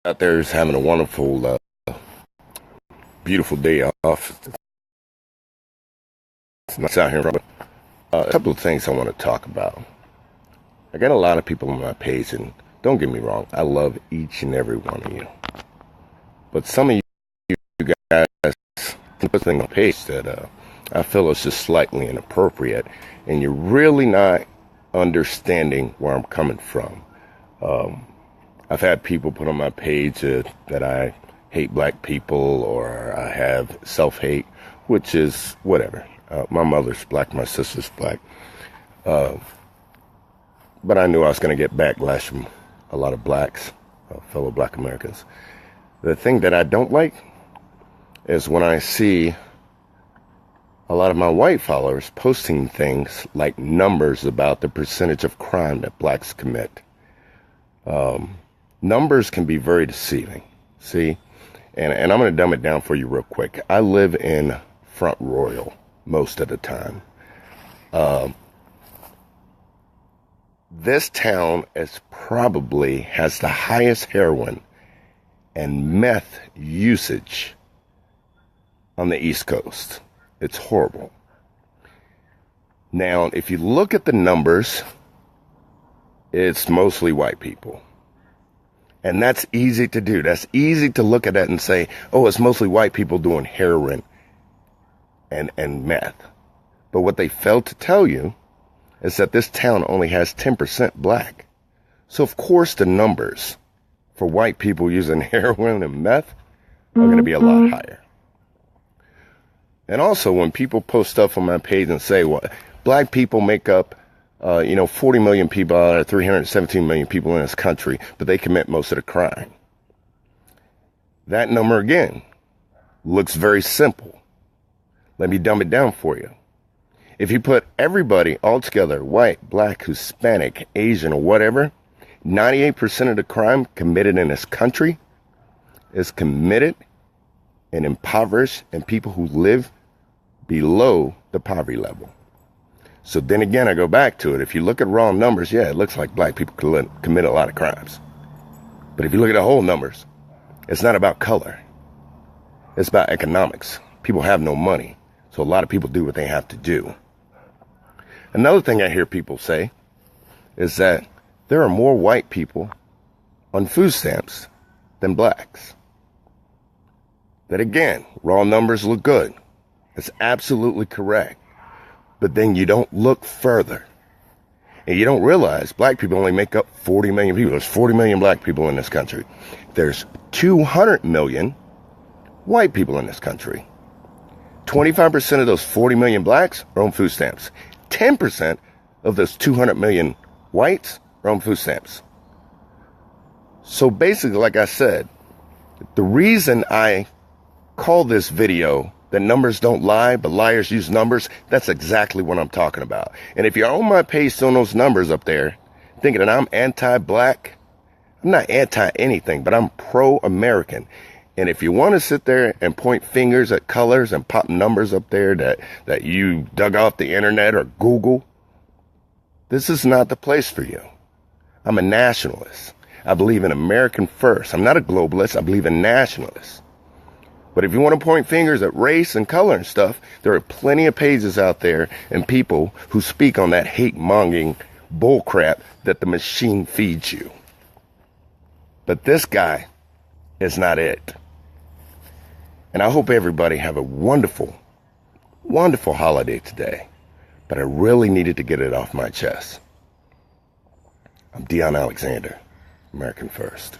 Out there is having a wonderful, beautiful day off. It's nice out here. A couple of things I want to talk about. I got a lot of people on my page, and don't get me wrong, I love each and every one of you. But some of you guys put things on the page that I feel is just slightly inappropriate, and you're really not understanding where I'm coming from. I've had people put on my page that I hate black people or I have self-hate, which is whatever. My mother's black, my sister's black. But I knew I was going to get backlash from a lot of blacks, fellow black Americans. The thing that I don't like is when I see a lot of my white followers posting things like numbers about the percentage of crime that blacks commit. Numbers can be very deceiving, see? And I'm going to dumb it down for you real quick. I live in Front Royal most of the time. This town probably has the highest heroin and meth usage on the East Coast. It's horrible. Now, if you look at the numbers, it's mostly white people. And that's easy to do. That's easy to look at that and say, oh, it's mostly white people doing heroin and meth. But what they failed to tell you is that this town only has 10% black. So, of course, the numbers for white people using heroin and meth are going to be a lot higher. And also, when people post stuff on my page and say, well, black people make up 40 million people out of 317 million people in this country, but they commit most of the crime. That number, again, looks very simple. Let me dumb it down for you. If you put everybody all together, white, black, Hispanic, Asian, or whatever, 98% of the crime committed in this country is committed in impoverished and people who live below the poverty level. So then again, I go back to it. If you look at raw numbers, yeah, it looks like black people commit a lot of crimes. But if you look at the whole numbers, it's not about color. It's about economics. People have no money, so a lot of people do what they have to do. Another thing I hear people say is that there are more white people on food stamps than blacks. That again, raw numbers look good. It's absolutely correct. But then you don't look further. And you don't realize black people only make up 40 million people. There's 40 million black people in this country. There's 200 million white people in this country. 25% of those 40 million blacks are on food stamps. 10% of those 200 million whites are on food stamps. So basically, like I said, the reason I call this video that numbers don't lie, but liars use numbers, that's exactly what I'm talking about. And if you're on my page throwing those numbers up there, thinking that I'm anti-black, I'm not anti-anything, but I'm pro-American. And if you want to sit there and point fingers at colors and pop numbers up there that you dug off the internet or Google, this is not the place for you. I'm a nationalist. I believe in American first. I'm not a globalist. I believe in nationalists. But if you want to point fingers at race and color and stuff, there are plenty of pages out there and people who speak on that hate-mongering bullcrap that the machine feeds you. But this guy is not it. And I hope everybody have a wonderful, wonderful holiday today. But I really needed to get it off my chest. I'm Dion Alexander, American First.